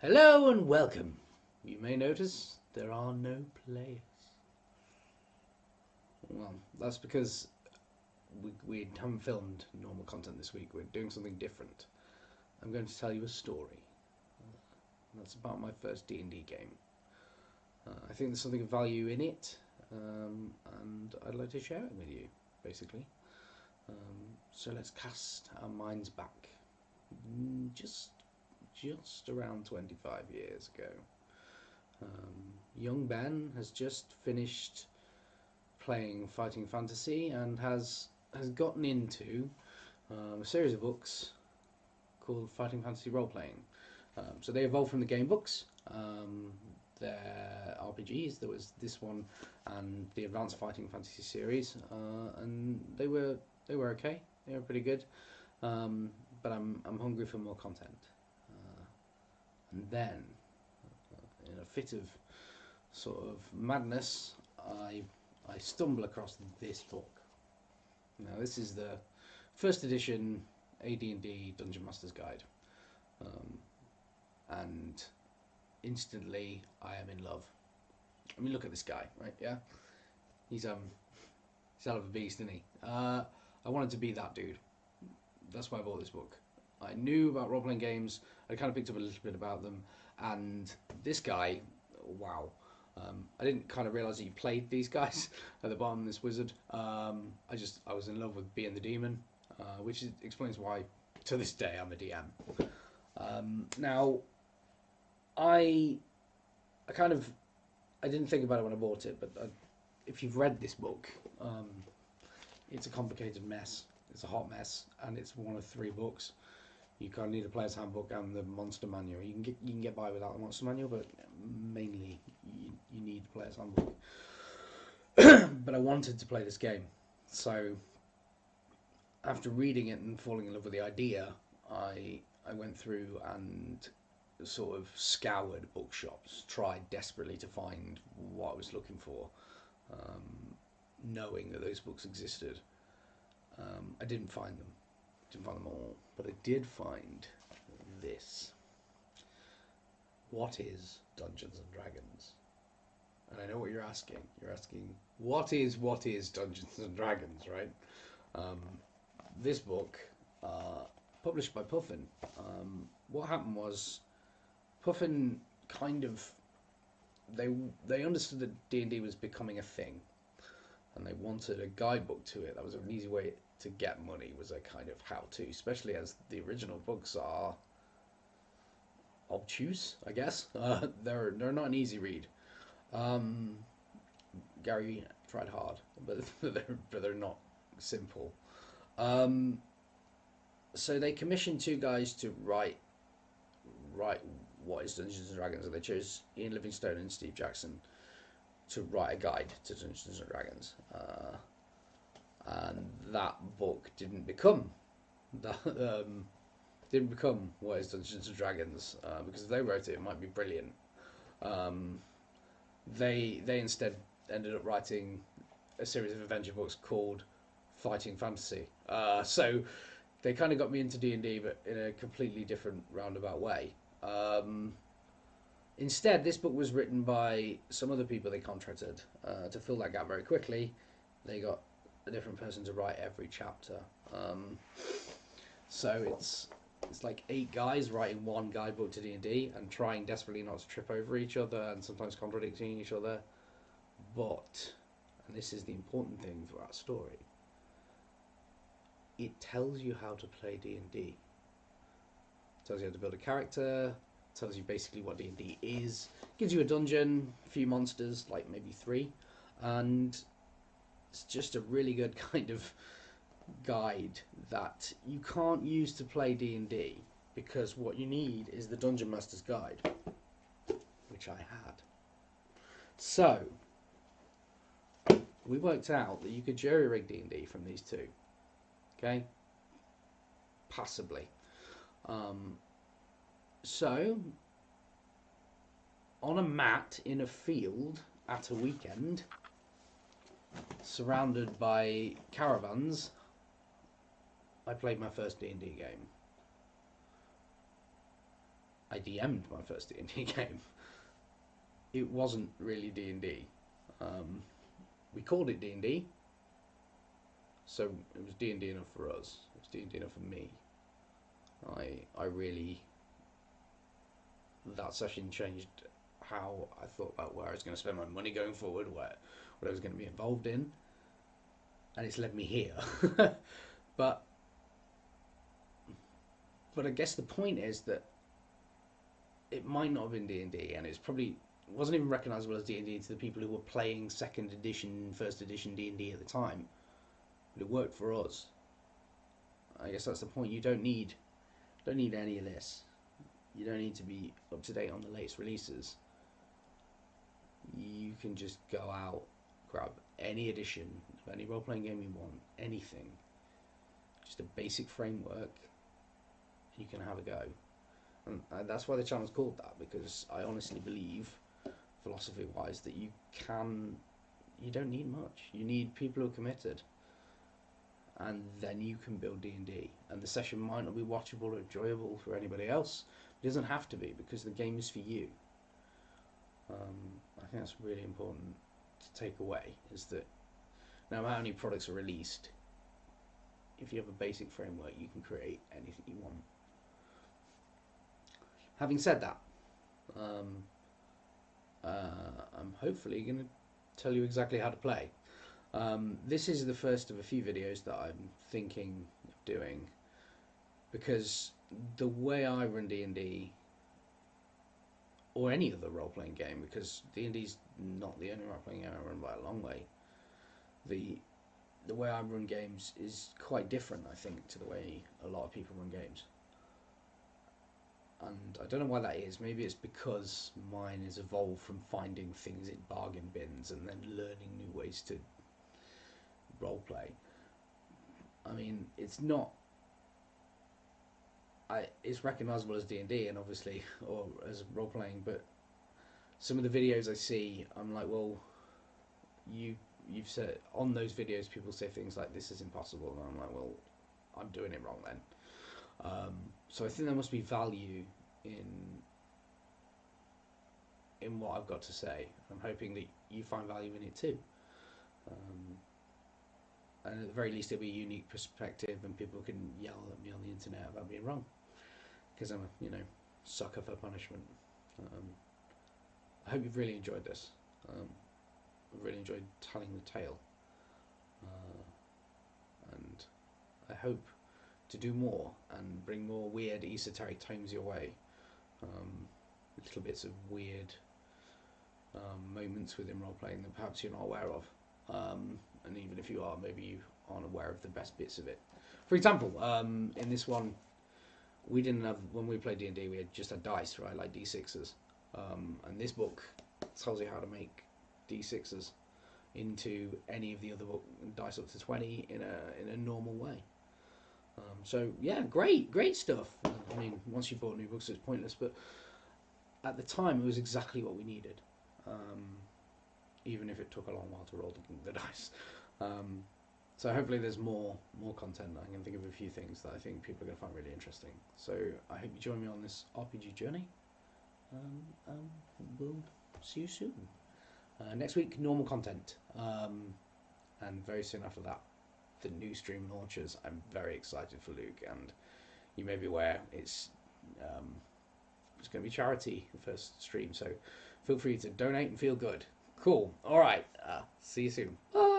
Hello and welcome. You may notice there are no players. Well, that's because we haven't filmed normal content this week. We're doing something different. I'm going to tell you a story. That's about my first D&D game. I think there's something of value in it, and I'd like to share it with you, basically. So let's cast our minds back just around 25 years ago. Young Ben has just finished playing Fighting Fantasy and has gotten into a series of books called Fighting Fantasy Role Playing. So they evolved from the game books. They're RPGs. There was this one and the Advanced Fighting Fantasy series, and they were okay. They were pretty good. But I'm hungry for more content. And then, in a fit of sort of madness, I stumble across this book. Now, this is the first edition AD&D Dungeon Master's Guide, and instantly I am in love. I mean, look at this guy, right? Yeah, he's hell of a beast, isn't he? I wanted to be that dude. That's why I bought this book. I knew about role-playing games. I kind of picked up a little bit about them, and this guy, wow. I didn't kind of realise that you played these guys at the bottom of this wizard. I was in love with being the demon, which explains why to this day I'm a DM. Now, I didn't think about it when I bought it, but if you've read this book, it's a complicated mess. It's a hot mess, and it's one of 3 books. You kind of need a player's handbook and the monster manual. You can get by without the monster manual, but mainly you need the player's handbook. But I wanted to play this game, so after reading it and falling in love with the idea, I went through and sort of scoured bookshops, tried desperately to find what I was looking for, knowing that those books existed. I didn't find them. Didn't find them all, but I did find this. What is Dungeons and Dragons? And I know what you're asking. You're asking, what is Dungeons and Dragons, right? This book, published by Puffin. What happened was, Puffin kind of, they understood that D&D was becoming a thing, and they wanted a guidebook to it. That was an easy way to get money, was a kind of how-to, especially as the original books are obtuse, I guess. They're not an easy read. Gary tried hard, but they're not simple. So they commissioned 2 guys to write what is Dungeons and Dragons, and they chose Ian Livingstone and Steve Jackson to write a guide to Dungeons and Dragons. And that book didn't become what is Dungeons and Dragons, because if they wrote it, it might be brilliant. They instead ended up writing a series of adventure books called Fighting Fantasy. So they kind of got me into D&D, but in a completely different roundabout way. Instead, this book was written by some other people they contracted to fill that gap very quickly. They got a different person to write every chapter. So it's like 8 guys writing one guidebook to D&D and trying desperately not to trip over each other and sometimes contradicting each other. But, and this is the important thing for our story, it tells you how to play D&D. It tells you how to build a character, tells you basically what D&D is, gives you a dungeon, a few monsters, like maybe 3, and it's just a really good kind of guide that you can't use to play D&D, because what you need is the Dungeon Master's Guide, which I had. So we worked out that you could jury-rig D&D from these 2. Okay? Passably. So, on a mat in a field at a weekend, surrounded by caravans, I played my first D&D game. I DM'd my first D&D game. It wasn't really D&D. We called it D&D, so it was D&D enough for us. It was D&D enough for me. I really, that session changed how I thought about where I was going to spend my money going forward, what I was going to be involved in, and it's led me here. but I guess the point is that it might not have been D&D, and it's probably wasn't even recognisable as D&D to the people who were playing second edition, first edition D&D at the time. But it worked for us. I guess that's the point. You don't need any of this. You don't need to be up to date on the latest releases. You can just go out, grab any edition of any role-playing game you want, anything. Just a basic framework. You can have a go. And that's why the channel's called that, because I honestly believe, philosophy-wise, that you don't need much. You need people who are committed, and then you can build D&D. And the session might not be watchable or enjoyable for anybody else. It doesn't have to be, because the game is for you. I think that's really important to take away, is that no matter how many products are released, if you have a basic framework, you can create anything you want. Having said that, I'm hopefully going to tell you exactly how to play. This is the first of a few videos that I'm thinking of doing, because the way I run D&D, or any other role-playing game, because D&D's not the only role-playing game I run by a long way, the way I run games is quite different, I think, to the way a lot of people run games. And I don't know why that is. Maybe it's because mine has evolved from finding things in bargain bins and then learning new ways to roleplay. I mean, it's not... it's recognisable as D&D, and obviously, or as role-playing, but some of the videos I see, I'm like, well, you've said... On those videos, people say things like, this is impossible, and I'm like, well, I'm doing it wrong then. So I think there must be value in what I've got to say. I'm hoping that you find value in it too. And at the very least, it'll be a unique perspective, and people can yell at me on the internet about being wrong, because I'm a sucker for punishment. I hope you've really enjoyed this. I've really enjoyed telling the tale, and I hope to do more and bring more weird esoteric tomes your way. Little bits of weird moments within role playing that perhaps you're not aware of, and even if you are, maybe you aren't aware of the best bits of it. For example, in this one, we didn't have, when we played D&D, we had just had dice, right, like D6s, and this book tells you how to make D6s into any of the other dice up to 20 in a normal way. So yeah, great stuff. I mean, once you bought new books, it's pointless, but at the time, it was exactly what we needed. Even if it took a long while to roll the dice. So hopefully there's more content. I can think of a few things that I think people are going to find really interesting. So I hope you join me on this RPG journey. We'll see you soon. Next week, normal content. And very soon after that, the new stream launches. I'm very excited for Luke, and you may be aware it's going to be charity, the first stream, so feel free to donate and feel good. Cool. All right. See you soon. Bye.